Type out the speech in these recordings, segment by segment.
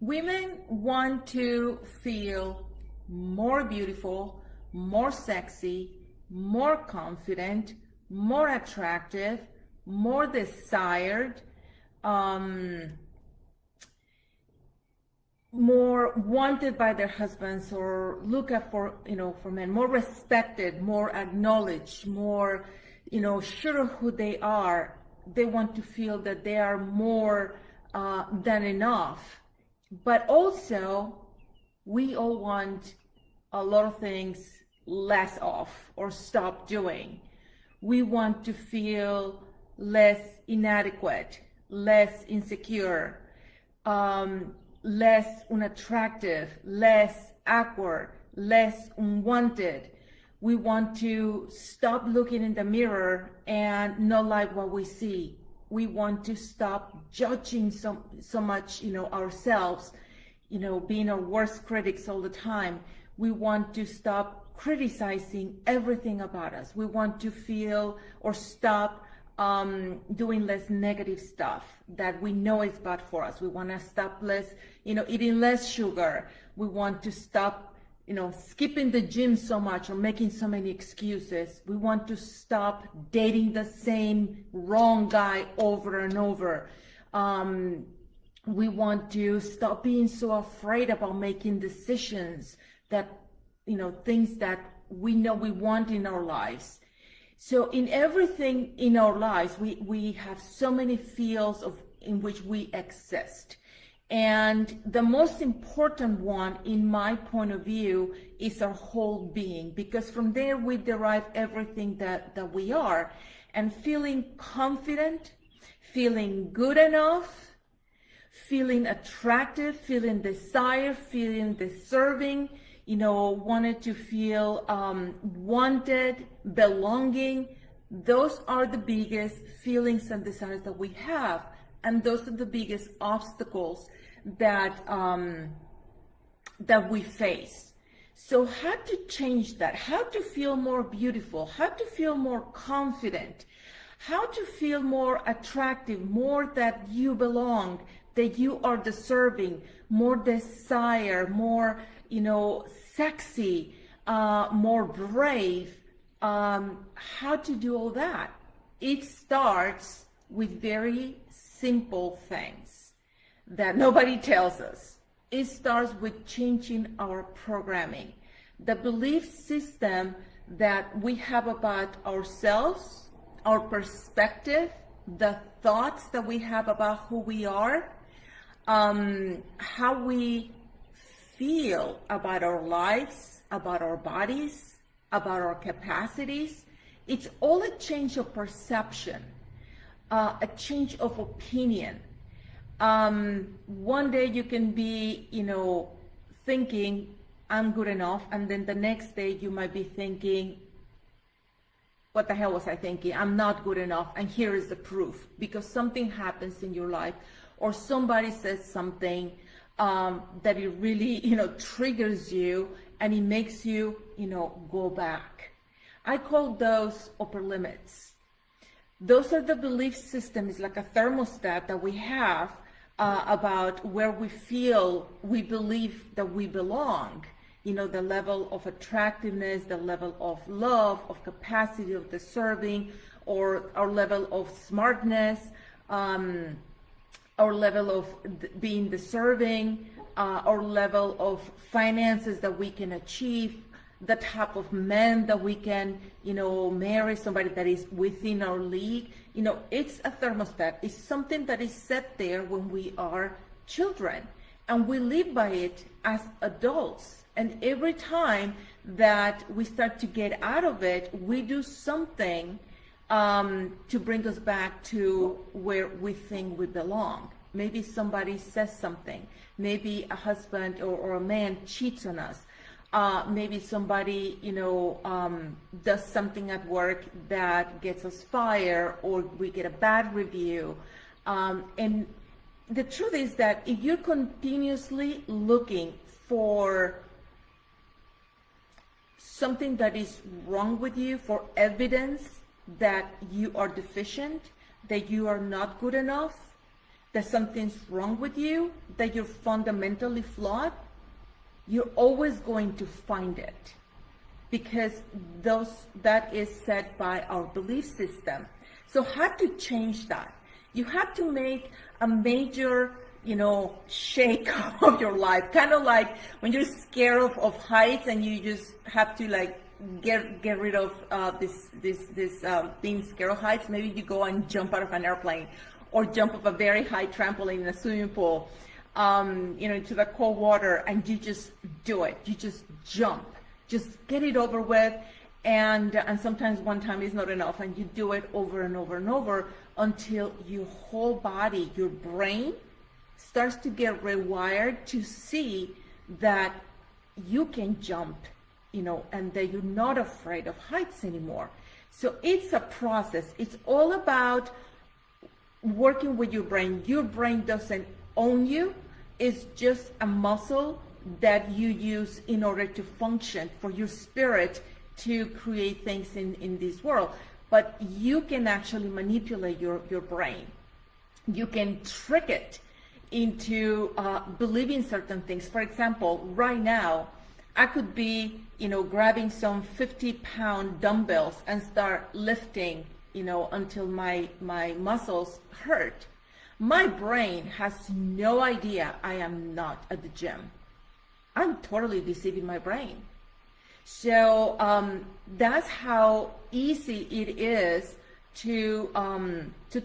Women want to feel more beautiful, more sexy, more confident, more attractive, more desired, um, more wanted by their husbands, or look at for, for men, more respected, more acknowledged, more, sure of who they are. They want to feel that they are more than enough. But also, we all want a lot of things less of or stop doing. We want to feel less inadequate, less insecure, less unattractive, less awkward, less unwanted. We want to stop looking in the mirror and not like what we see. We want to stop judging so much, ourselves, being our worst critics all the time. We want to stop criticizing everything about us. We want to feel or stop doing less negative stuff that we know is bad for us. We want to stop eating less sugar. We want to stop, skipping the gym so much or making so many excuses. We want to stop dating the same wrong guy over and over. We want to stop being so afraid about making decisions that, things that we know we want in our lives. So in everything in our lives, we have so many fields in which we exist. And the most important one, in my point of view, is our whole being, because from there we derive everything that we are. And feeling confident, feeling good enough, feeling attractive, feeling desired, feeling deserving, wanted to feel wanted, belonging. Those are the biggest feelings and desires that we have. And those are the biggest obstacles that we face. So how to change that, how to feel more beautiful, how to feel more confident, how to feel more attractive, more that you belong, that you are deserving, more desire, more, sexy, more brave. How to do all that? It starts with very simple things that nobody tells us. It starts with changing our programming, the belief system that we have about ourselves, our perspective, the thoughts that we have about who we are, how we feel about our lives, about our bodies, about our capacities. It's all a change of perception, a change of opinion. One day you can be, thinking, I'm good enough, and then the next day you might be thinking, what the hell was I thinking? I'm not good enough, and here is the proof. Because something happens in your life, or somebody says something that it really, triggers you, and it makes you, go back. I call those upper limits. Those are the belief systems, like a thermostat that we have about where we feel, we believe that we belong. The level of attractiveness, the level of love, of capacity, of deserving, or our level of smartness, our level of being deserving, our level of finances that we can achieve, the type of men that we can, marry, somebody that is within our league. It's a thermostat. It's something that is set there when we are children, and we live by it as adults. And every time that we start to get out of it, we do something to bring us back to where we think we belong. Maybe somebody says something. Maybe a husband or a man cheats on us. Maybe somebody, does something at work that gets us fired, or we get a bad review. And the truth is that if you're continuously looking for something that is wrong with you, for evidence that you are deficient, that you are not good enough, that something's wrong with you, that you're fundamentally flawed, you're always going to find it, because that is set by our belief system. So how to change that? You have to make a major, shake of your life, kind of like when you're scared of heights and you just have to like get rid of this being scared of heights. Maybe you go and jump out of an airplane, or jump off a very high trampoline in a swimming pool, into the cold water, and you just do it. You just jump, just get it over with. And sometimes one time is not enough, and you do it over and over and over until your whole body, your brain, starts to get rewired to see that you can jump, and that you're not afraid of heights anymore. So it's a process. It's all about working with your brain. Your brain doesn't own you. It's just a muscle that you use in order to function, for your spirit to create things in this world. But you can actually manipulate your brain. You can trick it into believing certain things. For example, right now, I could be, grabbing some 50-pound dumbbells and start lifting, until my muscles hurt. My brain has no idea I am not at the gym. I'm totally deceiving my brain. So that's how easy it is to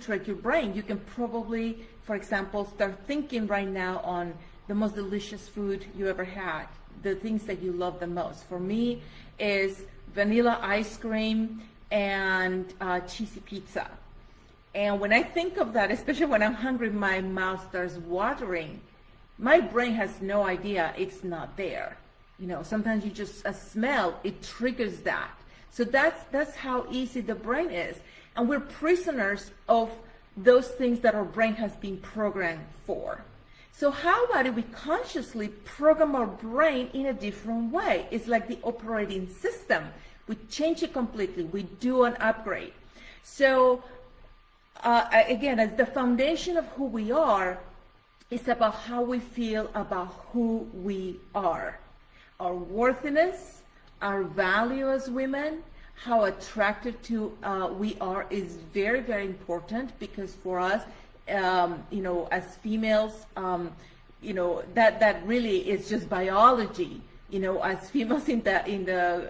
trick your brain. You can probably, for example, start thinking right now on the most delicious food you ever had, the things that you love the most. For me, is vanilla ice cream and cheesy pizza. And when I think of that, especially when I'm hungry, my mouth starts watering. My brain has no idea it's not there. Sometimes you just, a smell, it triggers that. So that's how easy the brain is. And we're prisoners of those things that our brain has been programmed for. So how about if we consciously program our brain in a different way? It's like the operating system. We change it completely. We do an upgrade. So again, as the foundation of who we are, it's about how we feel about who we are. Our worthiness, our value as women, how attracted to we are is very, very important, because for us, as females, that really is just biology. As females in the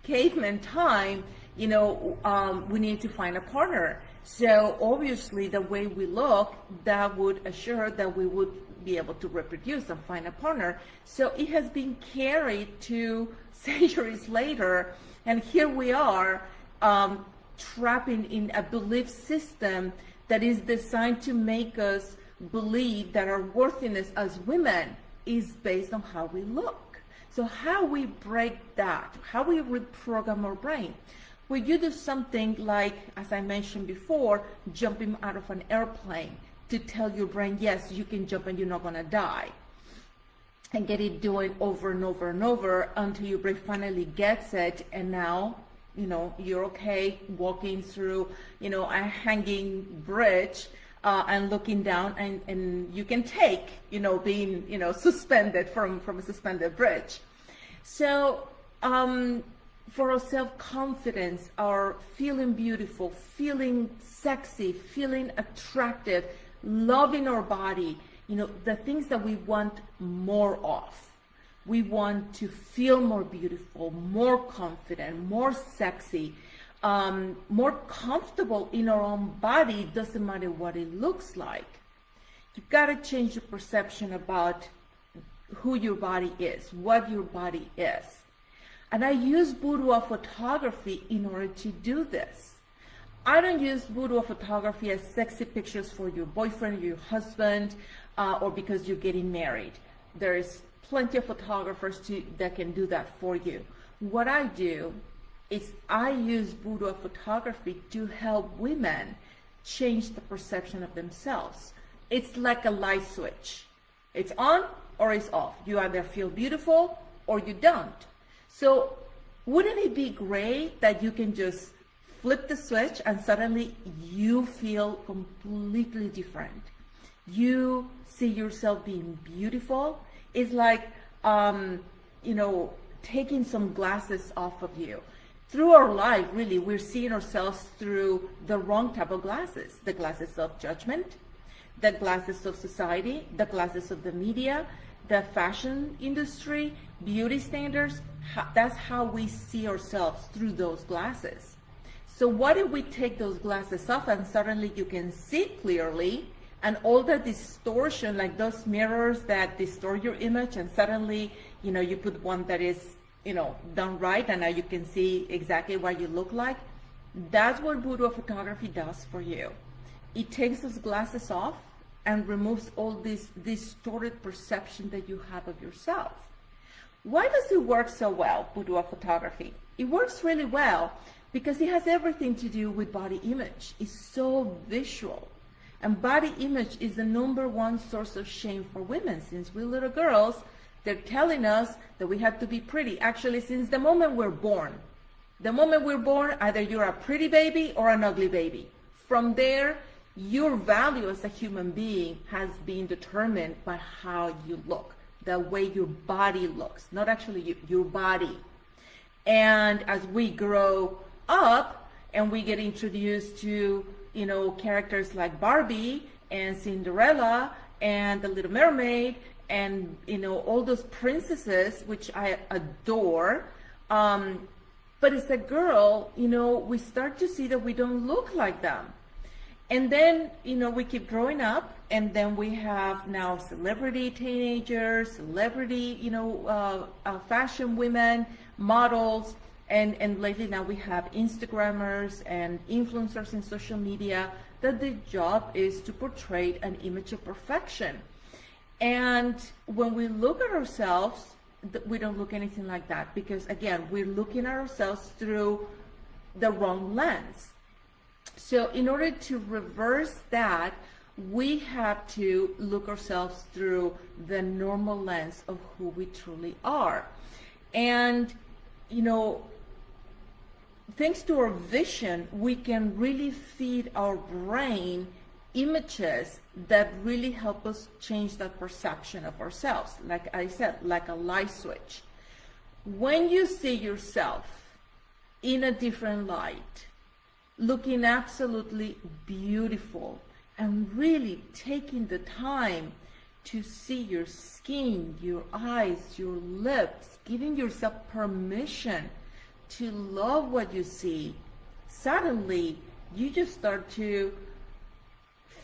caveman time, we need to find a partner. So obviously the way we look, that would assure that we would be able to reproduce and find a partner. So it has been carried to centuries later, and here we are trapping in a belief system that is designed to make us believe that our worthiness as women is based on how we look. So how we break that, how we reprogram our brain. When you do something like, as I mentioned before, jumping out of an airplane, to tell your brain, yes, you can jump and you're not gonna die, and get it doing over and over and over until your brain finally gets it, and now, you're okay walking through, a hanging bridge, and looking down, and you can take, being, suspended from a suspended bridge. So, for our self-confidence, our feeling beautiful, feeling sexy, feeling attractive, loving our body, the things that we want more of. We want to feel more beautiful, more confident, more sexy, more comfortable in our own body. Doesn't matter what it looks like. You've got to change your perception about who your body is, what your body is. And I use boudoir photography in order to do this. I don't use boudoir photography as sexy pictures for your boyfriend, your husband, or because you're getting married. There's plenty of photographers that can do that for you. What I do is I use boudoir photography to help women change the perception of themselves. It's like a light switch. It's on or it's off. You either feel beautiful or you don't. So wouldn't it be great that you can just flip the switch and suddenly you feel completely different. You see yourself being beautiful. It's like, taking some glasses off of you. Through our life, really, we're seeing ourselves through the wrong type of glasses. The glasses of judgment, the glasses of society, the glasses of the media, the fashion industry, beauty standards. That's how we see ourselves, through those glasses. So what if we take those glasses off and suddenly you can see clearly, and all the distortion, like those mirrors that distort your image, and suddenly, you put one that is, done right, and now you can see exactly what you look like. That's what boudoir photography does for you. It takes those glasses off and removes all this distorted perception that you have of yourself. Why does it work so well, boudoir photography? It works really well because it has everything to do with body image. It's so visual. And body image is the #1 source of shame for women. Since we're little girls, they're telling us that we have to be pretty. Actually, since the moment we're born. The moment we're born, either you're a pretty baby or an ugly baby. From there, your value as a human being has been determined by how you look, the way your body looks, not actually you, your body. And as we grow up and we get introduced to, characters like Barbie and Cinderella and the Little Mermaid and, all those princesses, which I adore. But as a girl, we start to see that we don't look like them. And then, we keep growing up, and then we have now celebrity teenagers, celebrity, fashion women, models, and lately now we have Instagrammers and influencers in social media that their job is to portray an image of perfection. And when we look at ourselves, we don't look anything like that, because again, we're looking at ourselves through the wrong lens. So in order to reverse that, we have to look ourselves through the normal lens of who we truly are. And, thanks to our vision, we can really feed our brain images that really help us change that perception of ourselves. Like I said, like a light switch. When you see yourself in a different light, looking absolutely beautiful, and really taking the time to see your skin, your eyes, your lips, giving yourself permission to love what you see, suddenly you just start to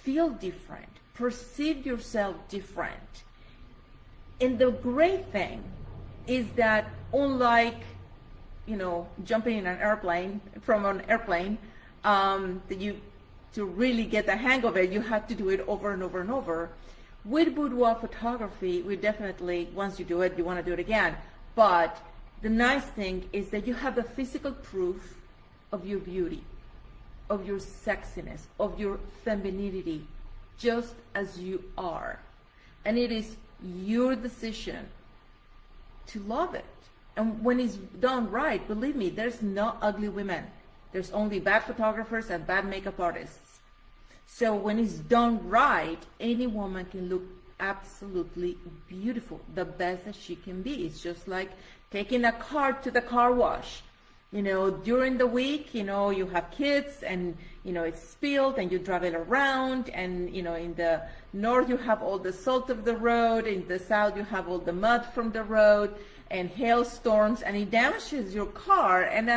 feel different, perceive yourself different. And the great thing is that unlike, jumping in an airplane, to really get the hang of it, you have to do it over and over and over. With boudoir photography, we definitely, once you do it, you want to do it again. But the nice thing is that you have the physical proof of your beauty, of your sexiness, of your femininity, just as you are. And it is your decision to love it. And when it's done right, believe me, there's no ugly women. There's only bad photographers and bad makeup artists. So when it's done right, any woman can look absolutely beautiful, the best that she can be. It's just like taking a car to the car wash. During the week, you have kids and, it's spilled and you drive it around, and, in the north you have all the salt of the road, in the south you have all the mud from the road and hailstorms, and it damages your car, and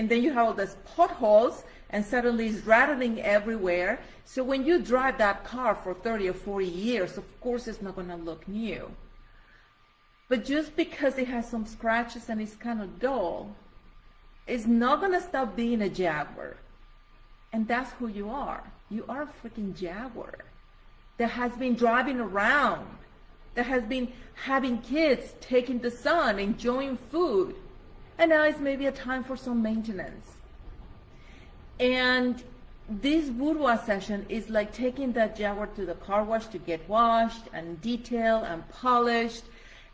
then you have all these potholes, and suddenly it's rattling everywhere. So when you drive that car for 30 or 40 years, of course it's not going to look new. But just because it has some scratches and it's kind of dull, it's not going to stop being a Jaguar. And that's who you are. You are a freaking Jaguar that has been driving around, that has been having kids, taking the sun, enjoying food. And now it's maybe a time for some maintenance. And this boudoir session is like taking that Jaguar to the car wash to get washed and detailed and polished,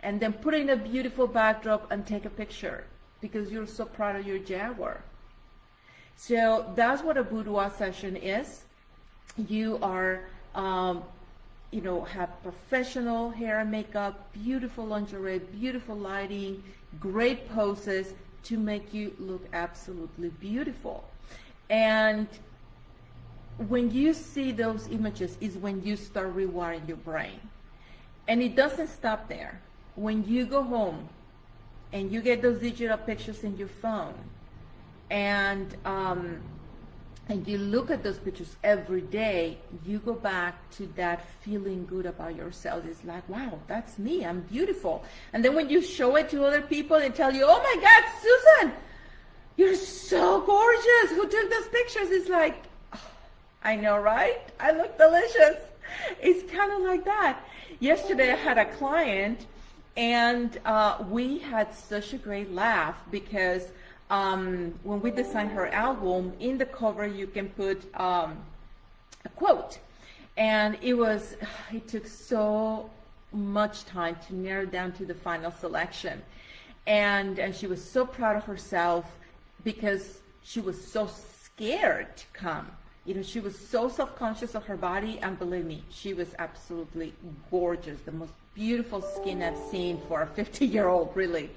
and then put in a beautiful backdrop and take a picture because you're so proud of your Jaguar. So that's what a boudoir session is. You are, have professional hair and makeup, beautiful lingerie, beautiful lighting, great poses to make you look absolutely beautiful. And when you see those images is when you start rewiring your brain. And it doesn't stop there. When you go home and you get those digital pictures in your phone, and you look at those pictures every day, you go back to that feeling good about yourself. It's like, wow, that's me, I'm beautiful. And then when you show it to other people and tell you, oh my God, Susan, you're so gorgeous, who took those pictures? It's like, oh, I know, right? I look delicious. It's kind of like that. Yesterday I had a client, and we had such a great laugh because when we designed her album, in the cover you can put a quote, and it took so much time to narrow down to the final selection, and she was so proud of herself because she was so scared to come. She was so self-conscious of her body, and believe me, she was absolutely gorgeous, the most beautiful skin I've seen for a 50-year-old, really.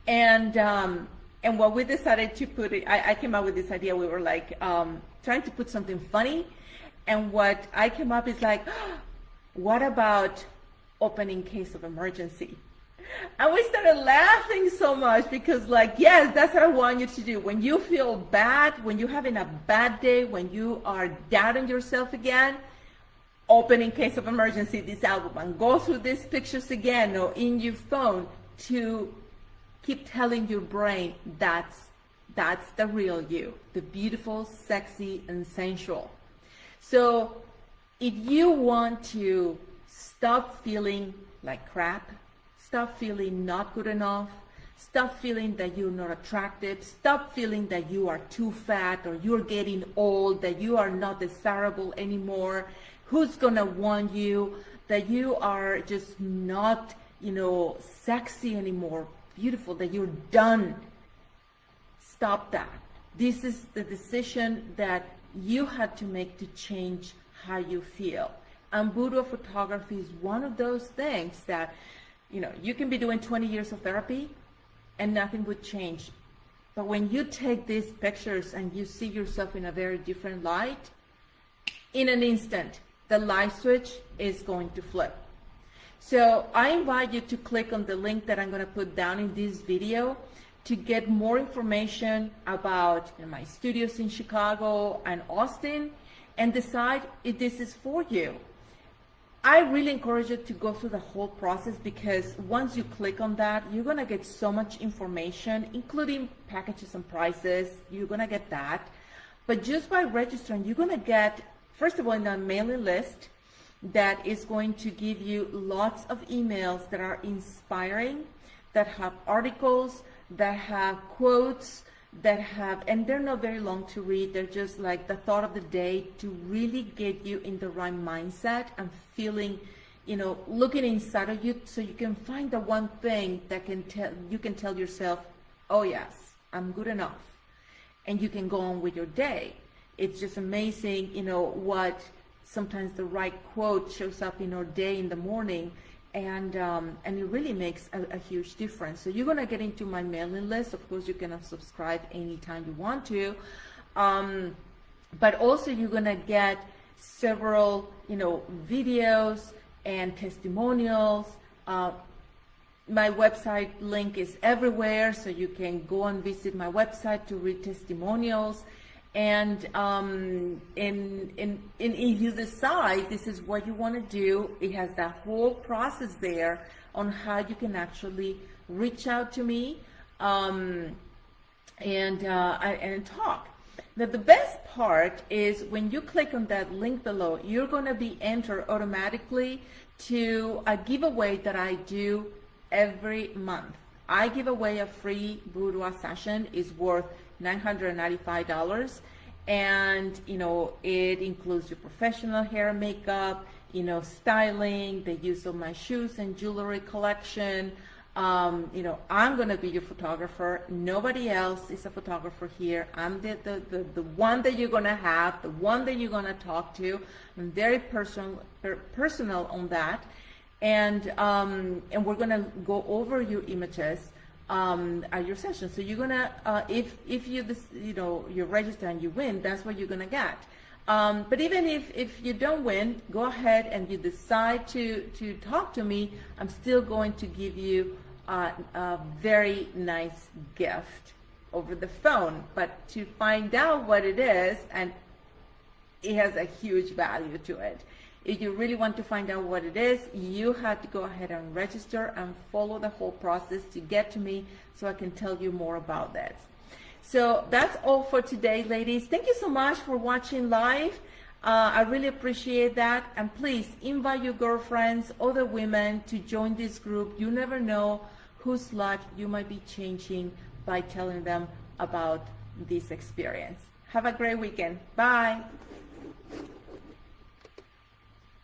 And what we decided to put, I came up with this idea. We were like trying to put something funny, and what I came up is like, what about open in case of emergency? And we started laughing so much because, like, yes, that's what I want you to do. When you feel bad, when you're having a bad day, when you are doubting yourself again, open in case of emergency this album and go through these pictures again or in your phone to keep telling your brain that's the real you, the beautiful, sexy, and sensual. So if you want to stop feeling like crap, stop feeling not good enough, stop feeling that you're not attractive, stop feeling that you are too fat or you're getting old, that you are not desirable anymore, who's gonna want you, that you are just not, sexy anymore, beautiful, that you're done. Stop that. This is the decision that you had to make to change how you feel. And boudoir photography is one of those things that, you can be doing 20 years of therapy and nothing would change. But when you take these pictures and you see yourself in a very different light, in an instant, the light switch is going to flip. So I invite you to click on the link that I'm going to put down in this video to get more information about my studios in Chicago and Austin, and decide if this is for you. I really encourage you to go through the whole process, because once you click on that, you're going to get so much information, including packages and prices. You're going to get that. But just by registering, you're going to get, first of all, in the mailing list that is going to give you lots of emails that are inspiring, that have articles, that have quotes, and they're not very long to read. They're just like the thought of the day to really get you in the right mindset and feeling, looking inside of you so you can find the one thing that you can tell yourself, oh yes, I'm good enough. And you can go on with your day. It's just amazing, what sometimes the right quote shows up in our day in the morning, and it really makes a huge difference. So you're gonna get into my mailing list. Of course, you can unsubscribe anytime you want to, but also you're gonna get several, videos and testimonials. My website link is everywhere, so you can go and visit my website to read testimonials. And if you decide this is what you want to do, it has that whole process there on how you can actually reach out to me and talk. Now, the best part is when you click on that link below, you're going to be entered automatically to a giveaway that I do every month. I give away a free boudoir session. It's worth $995, and it includes your professional hair and makeup, styling, the use of my shoes and jewelry collection, I'm going to be your photographer. Nobody else is a photographer here. I'm the one that you're going to have, the one that you're going to talk to. I'm very personal on that. And we're going to go over your images at your session. So you're going to, if you register and you win, that's what you're going to get. But even if you don't win, go ahead and you decide to talk to me, I'm still going to give you a very nice gift over the phone. But to find out what it is, and it has a huge value to it. If you really want to find out what it is, you have to go ahead and register and follow the whole process to get to me so I can tell you more about that. So that's all for today, ladies. Thank you so much for watching live. I really appreciate that. And please invite your girlfriends, other women to join this group. You never know whose life you might be changing by telling them about this experience. Have a great weekend. Bye.